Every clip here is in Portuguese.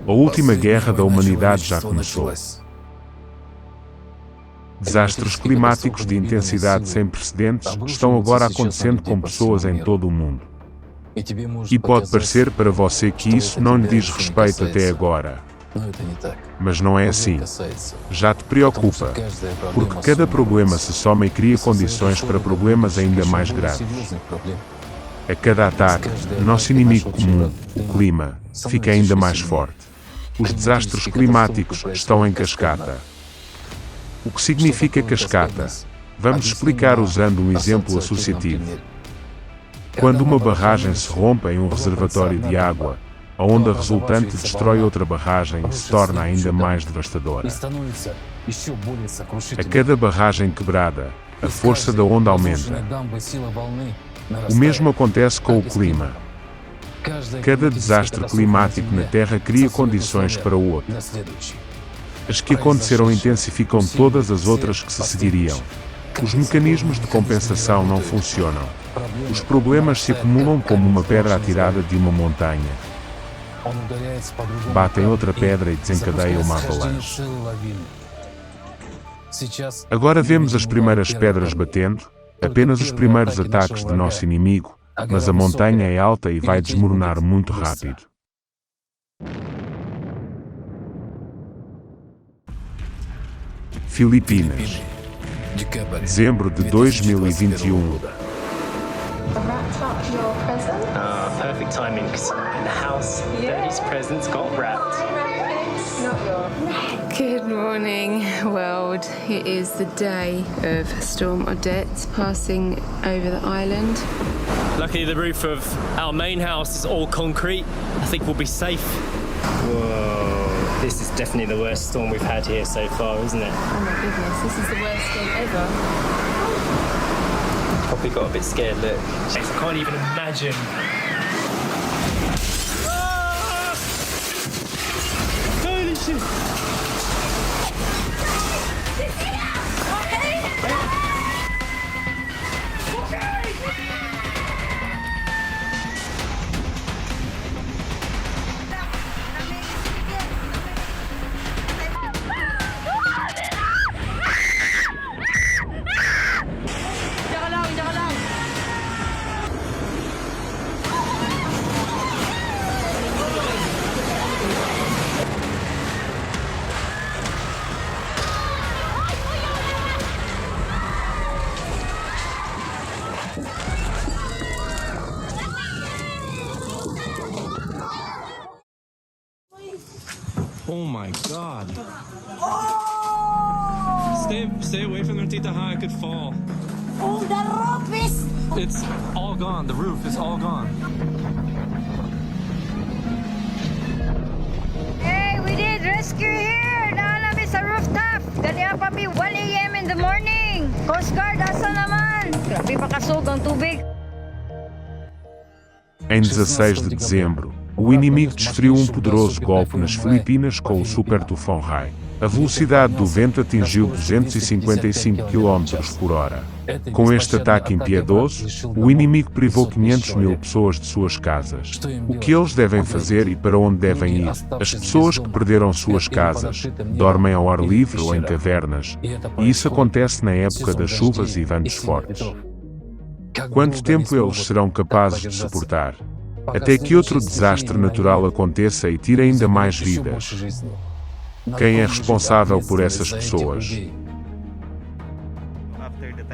A última guerra da humanidade já começou. Desastres climáticos de intensidade sem precedentes estão agora acontecendo com pessoas em todo o mundo. E pode parecer para você que isso não lhe diz respeito até agora. Mas não é assim. Já te preocupa, porque cada problema se soma e cria condições para problemas ainda mais graves. A cada ataque, nosso inimigo comum, o clima, fica ainda mais forte. Os desastres climáticos estão em cascata. O que significa cascata? Vamos explicar usando um exemplo associativo. Quando uma barragem se rompe em um reservatório de água, a onda resultante destrói outra barragem e se torna ainda mais devastadora. A cada barragem quebrada, a força da onda aumenta. O mesmo acontece com o clima. Cada desastre climático na Terra cria condições para o outro. As que aconteceram intensificam todas as outras que se seguiriam. Os mecanismos de compensação não funcionam. Os problemas se acumulam como uma pedra atirada de uma montanha. Batem outra pedra e desencadeiam uma avalanche. Agora vemos as primeiras pedras batendo, apenas os primeiros ataques de nosso inimigo, mas a montanha é alta e vai desmoronar muito rápido. Filipinas, dezembro de 2021. Perfect timing, because in the house, Daddy's presents got wrapped. Good morning, world. It is the day of Storm Odette passing over the island. Luckily, the roof of our main house is all concrete. I think we'll be safe. Whoa, this is definitely the worst storm we've had here so far, isn't it? Oh my goodness, this is the worst storm ever. Probably got a bit scared, look. I can't even imagine. Holy shit! Oh my god. Stay away from them, Tita Ha, I could fall. Oh, the rope is... It's all gone. The roof is all gone. Hey, we did rescue here! Nakalami sa rooftop! Ganyan pa mi 1 a.m. in the morning! Coast Guard, asa naman? Grabe pa kasog ang tubig. Em 16 de dezembro, o inimigo desferiu um poderoso golpe nas Filipinas com o Super Tufão Rai. A velocidade do vento atingiu 255 km/h. Com este ataque impiedoso, o inimigo privou 500 mil pessoas de suas casas. O que eles devem fazer e para onde devem ir? As pessoas que perderam suas casas dormem ao ar livre ou em cavernas, e isso acontece na época das chuvas e ventos fortes. Quanto tempo eles serão capazes de suportar? Até que outro desastre natural aconteça e tire ainda mais vidas. Quem é responsável por essas pessoas?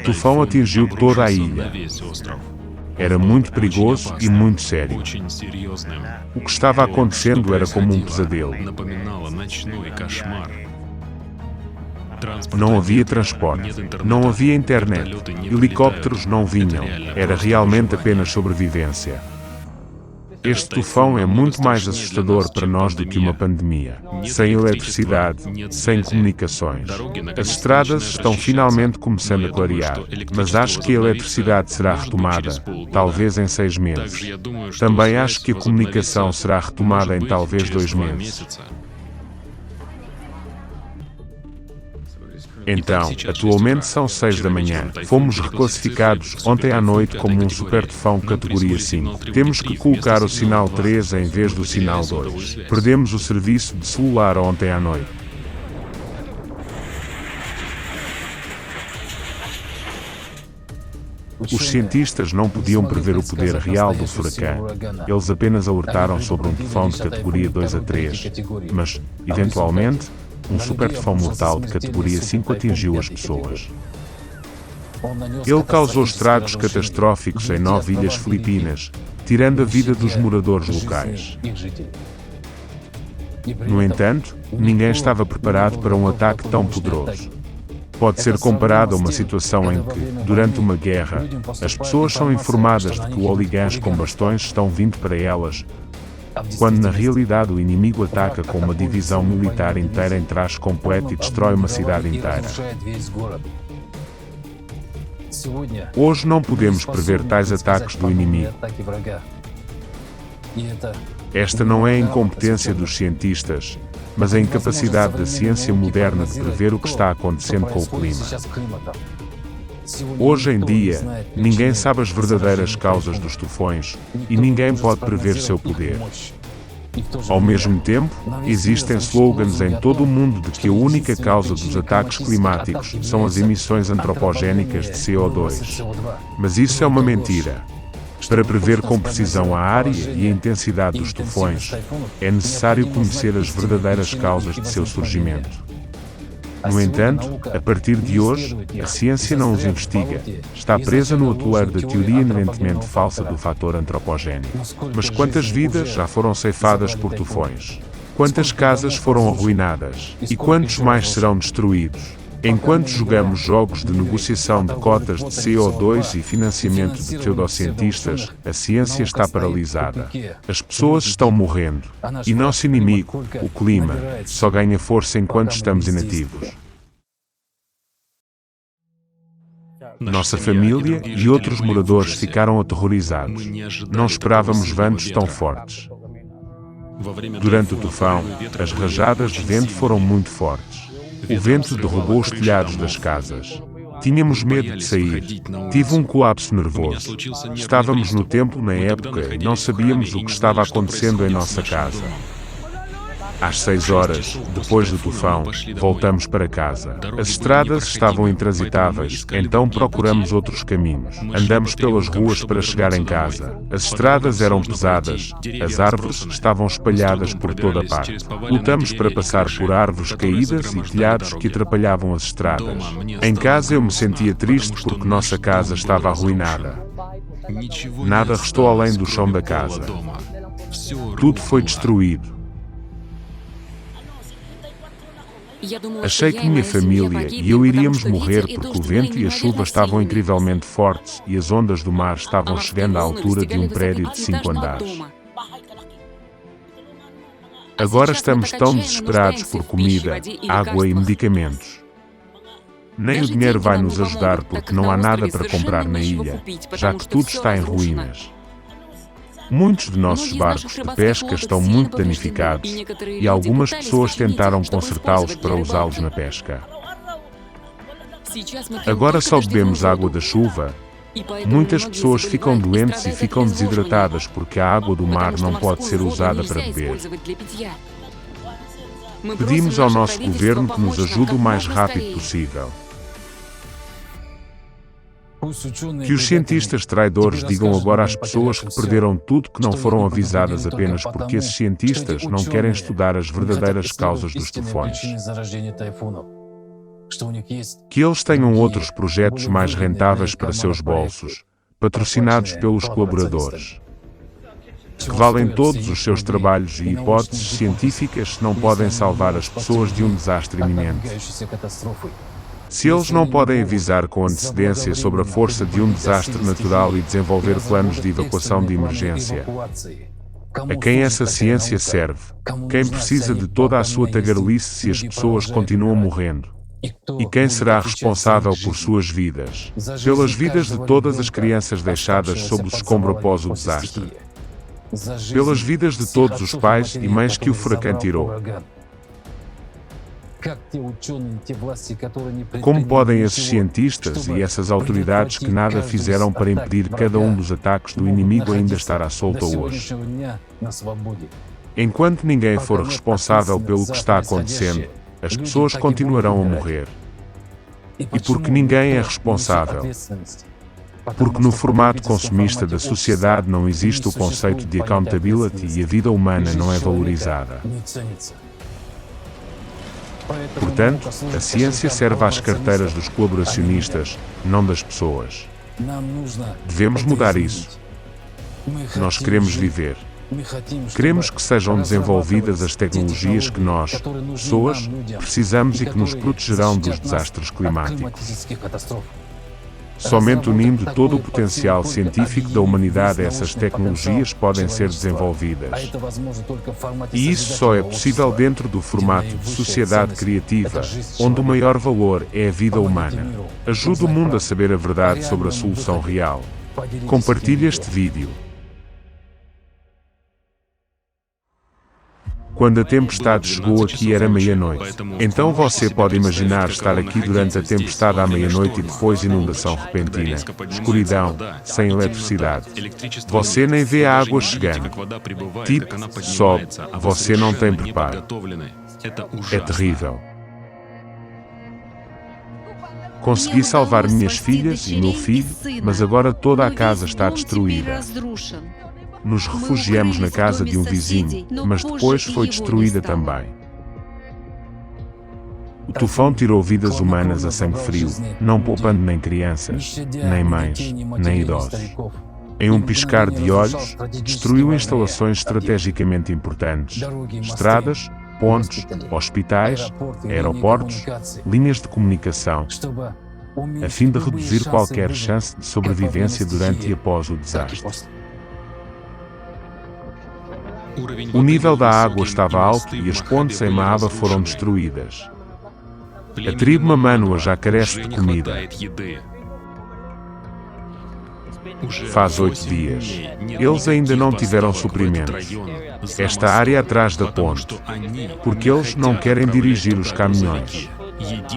O tufão atingiu toda a ilha. Era muito perigoso e muito sério. O que estava acontecendo era como um pesadelo. Não havia transporte, não havia internet, helicópteros não vinham, era realmente apenas sobrevivência. Este tufão é muito mais assustador para nós do que uma pandemia. Sem eletricidade, sem comunicações. As estradas estão finalmente começando a clarear, mas acho que a eletricidade será retomada, talvez em 6 meses. Também acho que a comunicação será retomada em talvez 2 meses. Então, atualmente são 6 da manhã. Fomos reclassificados ontem à noite como um super tufão categoria 5. Temos que colocar o sinal 3 em vez do sinal 2. Perdemos o serviço de celular ontem à noite. Os cientistas não podiam prever o poder real do furacão. Eles apenas alertaram sobre um tufão de categoria 2 a 3, mas, eventualmente, um super tufão mortal de categoria 5 atingiu as pessoas. Ele causou estragos catastróficos em 9 ilhas filipinas, tirando a vida dos moradores locais. No entanto, ninguém estava preparado para um ataque tão poderoso. Pode ser comparado a uma situação em que, durante uma guerra, as pessoas são informadas de que hooligans com bastões estão vindo para elas, quando na realidade o inimigo ataca com uma divisão militar inteira em traje completo e destrói uma cidade inteira. Hoje não podemos prever tais ataques do inimigo. Esta não é a incompetência dos cientistas, mas a incapacidade da ciência moderna de prever o que está acontecendo com o clima. Hoje em dia, ninguém sabe as verdadeiras causas dos tufões e ninguém pode prever seu poder. Ao mesmo tempo, existem slogans em todo o mundo de que a única causa dos ataques climáticos são as emissões antropogénicas de CO2. Mas isso é uma mentira. Para prever com precisão a área e a intensidade dos tufões, é necessário conhecer as verdadeiras causas de seu surgimento. No entanto, a partir de hoje, a ciência não os investiga, está presa no atoleiro da teoria inerentemente falsa do fator antropogénico. Mas quantas vidas já foram ceifadas por tufões? Quantas casas foram arruinadas? E quantos mais serão destruídos? Enquanto jogamos jogos de negociação de cotas de CO2 e financiamento de pseudocientistas, a ciência está paralisada. As pessoas estão morrendo. E nosso inimigo, o clima, só ganha força enquanto estamos inativos. Nossa família e outros moradores ficaram aterrorizados. Não esperávamos ventos tão fortes. Durante o tufão, as rajadas de vento foram muito fortes. O vento derrubou os telhados das casas. Tínhamos medo de sair. Tive um colapso nervoso. Estávamos no templo na época e não sabíamos o que estava acontecendo em nossa casa. Às 6 horas, depois do tufão, voltamos para casa. As estradas estavam intransitáveis, então procuramos outros caminhos. Andamos pelas ruas para chegar em casa. As estradas eram pesadas, as árvores estavam espalhadas por toda parte. Lutamos para passar por árvores caídas e telhados que atrapalhavam as estradas. Em casa eu me sentia triste porque nossa casa estava arruinada. Nada restou além do chão da casa. Tudo foi destruído. Achei que minha família e eu iríamos morrer porque o vento e a chuva estavam incrivelmente fortes e as ondas do mar estavam chegando à altura de um prédio de 5 andares. Agora estamos tão desesperados por comida, água e medicamentos. Nem o dinheiro vai nos ajudar porque não há nada para comprar na ilha, já que tudo está em ruínas. Muitos de nossos barcos de pesca estão muito danificados e algumas pessoas tentaram consertá-los para usá-los na pesca. Agora só bebemos água da chuva. Muitas pessoas ficam doentes e ficam desidratadas porque a água do mar não pode ser usada para beber. Pedimos ao nosso governo que nos ajude o mais rápido possível. Que os cientistas traidores digam agora às pessoas que perderam tudo que não foram avisadas apenas porque esses cientistas não querem estudar as verdadeiras causas dos tufões. Que eles tenham outros projetos mais rentáveis para seus bolsos, patrocinados pelos colaboradores. Que valem todos os seus trabalhos e hipóteses científicas se não podem salvar as pessoas de um desastre iminente. Se eles não podem avisar com antecedência sobre a força de um desastre natural e desenvolver planos de evacuação de emergência, a quem essa ciência serve? Quem precisa de toda a sua tagarelice se as pessoas continuam morrendo? E quem será responsável por suas vidas? Pelas vidas de todas as crianças deixadas sob o escombro após o desastre? Pelas vidas de todos os pais e mães que o furacão tirou? Como podem esses cientistas e essas autoridades que nada fizeram para impedir cada um dos ataques do inimigo ainda estar à solta hoje? Enquanto ninguém for responsável pelo que está acontecendo, as pessoas continuarão a morrer. E porque ninguém é responsável? Porque no formato consumista da sociedade não existe o conceito de accountability e a vida humana não é valorizada. Portanto, a ciência serve às carteiras dos colaboracionistas, não das pessoas. Devemos mudar isso. Nós queremos viver. Queremos que sejam desenvolvidas as tecnologias que nós, pessoas, precisamos e que nos protegerão dos desastres climáticos. Somente unindo todo o potencial científico da humanidade a essas tecnologias podem ser desenvolvidas. E isso só é possível dentro do formato de sociedade criativa, onde o maior valor é a vida humana. Ajude o mundo a saber a verdade sobre a solução real. Compartilhe este vídeo. Quando a tempestade chegou aqui era meia-noite. Então você pode imaginar estar aqui durante a tempestade à meia-noite e depois inundação repentina, escuridão, sem eletricidade. Você nem vê a água chegando. Tipo, sobe, você não tem preparo. É terrível. Consegui salvar minhas filhas e meu filho, mas agora toda a casa está destruída. Nos refugiamos na casa de um vizinho, mas depois foi destruída também. O tufão tirou vidas humanas a sangue frio, não poupando nem crianças, nem mães, nem idosos. Em um piscar de olhos, destruiu instalações estrategicamente importantes, estradas, pontes, hospitais, aeroportos, linhas de comunicação, a fim de reduzir qualquer chance de sobrevivência durante e após o desastre. O nível da água estava alto e as pontes em Maaba foram destruídas. A tribo Mamanoa já carece de comida. Faz 8 dias. Eles ainda não tiveram suprimentos. Esta área atrás da ponte. Porque eles não querem dirigir os caminhões.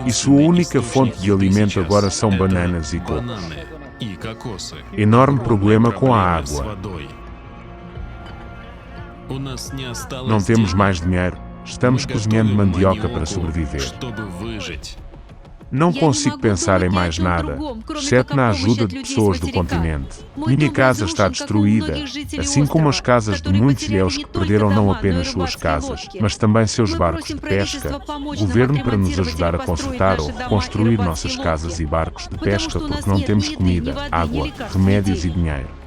E sua única fonte de alimento agora são bananas e cocos. Enorme problema com a água. Não temos mais dinheiro, estamos cozinhando mandioca para sobreviver. Não consigo pensar em mais nada, exceto na ajuda de pessoas do continente. Minha casa está destruída, assim como as casas de muitos ilhéus que perderam não apenas suas casas, mas também seus barcos de pesca. Governo para nos ajudar a consertar ou reconstruir nossas casas e barcos de pesca porque não temos comida, água, remédios e dinheiro.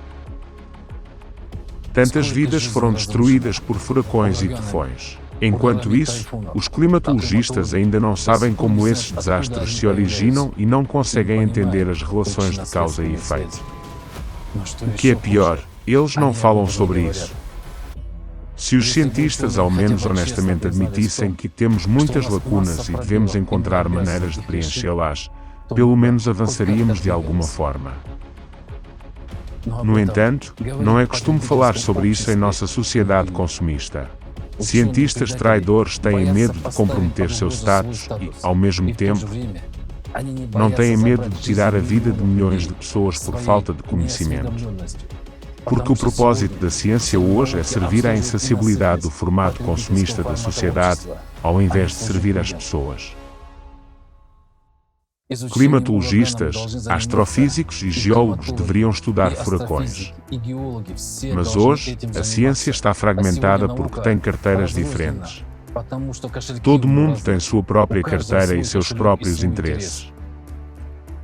Tantas vidas foram destruídas por furacões e tufões. Enquanto isso, os climatologistas ainda não sabem como esses desastres se originam e não conseguem entender as relações de causa e efeito. O que é pior, eles não falam sobre isso. Se os cientistas ao menos honestamente admitissem que temos muitas lacunas e devemos encontrar maneiras de preenchê-las, pelo menos avançaríamos de alguma forma. No entanto, não é costume falar sobre isso em nossa sociedade consumista. Cientistas traidores têm medo de comprometer seu status e, ao mesmo tempo, não têm medo de tirar a vida de milhões de pessoas por falta de conhecimento. Porque o propósito da ciência hoje é servir à insaciabilidade do formato consumista da sociedade, ao invés de servir às pessoas. Climatologistas, astrofísicos e geólogos deveriam estudar furacões. Mas hoje, a ciência está fragmentada porque tem carteiras diferentes. Todo mundo tem sua própria carteira e seus próprios interesses.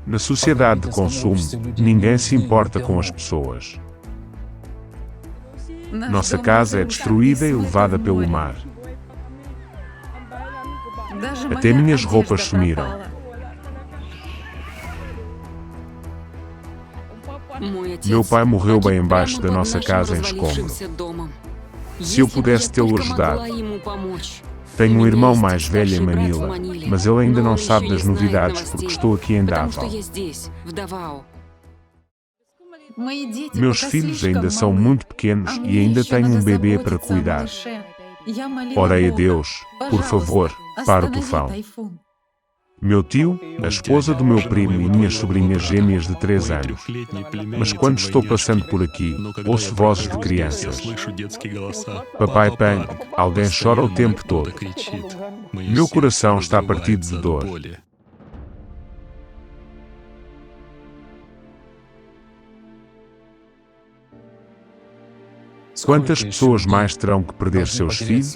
Na sociedade de consumo, ninguém se importa com as pessoas. Nossa casa é destruída e levada pelo mar. Até minhas roupas sumiram. Meu pai morreu bem embaixo da nossa casa em escombro. Se eu pudesse tê-lo ajudado. Tenho um irmão mais velho em Manila, mas ele ainda não sabe das novidades porque estou aqui em Davao. Meus filhos ainda são muito pequenos e ainda tenho um bebê para cuidar. Orei a Deus, por favor, para o tufão. Meu tio, a esposa do meu primo e minhas sobrinhas gêmeas de 3 anos. Mas quando estou passando por aqui, ouço vozes de crianças. Papai Pan, alguém chora o tempo todo. Meu coração está partido de dor. Quantas pessoas mais terão que perder seus filhos,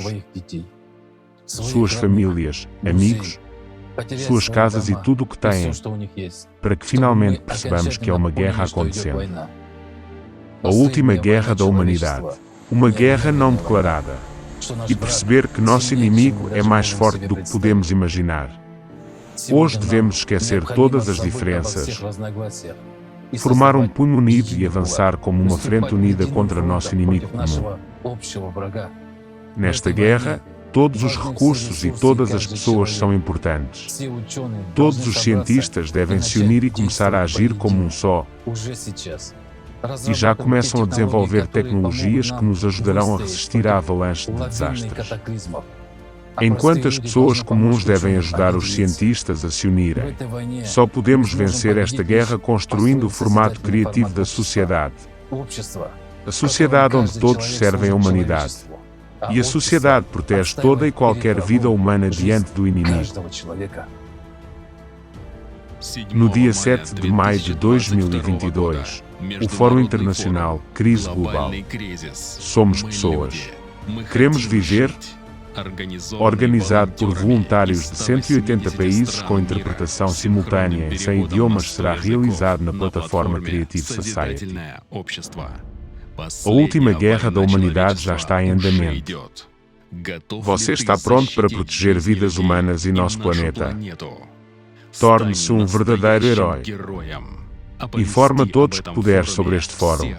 suas famílias, amigos, suas casas e tudo o que têm, para que finalmente percebamos que é uma guerra acontecendo. A última guerra da humanidade. Uma guerra não declarada. E perceber que nosso inimigo é mais forte do que podemos imaginar. Hoje devemos esquecer todas as diferenças, formar um punho unido e avançar como uma frente unida contra nosso inimigo comum. Nesta guerra, todos os recursos e todas as pessoas são importantes. Todos os cientistas devem se unir e começar a agir como um só. E já começam a desenvolver tecnologias que nos ajudarão a resistir à avalanche de desastres. Enquanto as pessoas comuns devem ajudar os cientistas a se unirem, só podemos vencer esta guerra construindo o formato criativo da sociedade. A sociedade onde todos servem a humanidade. E a sociedade protege toda e qualquer vida humana diante do inimigo. No dia 7 de maio de 2022, o Fórum Internacional Crise Global. Somos pessoas. Queremos viver, organizado por voluntários de 180 países com interpretação simultânea em 100 idiomas, será realizado na plataforma Creative Society. A última guerra da humanidade já está em andamento. Você está pronto para proteger vidas humanas e nosso planeta? Torne-se um verdadeiro herói. Informa todos que puder sobre este fórum.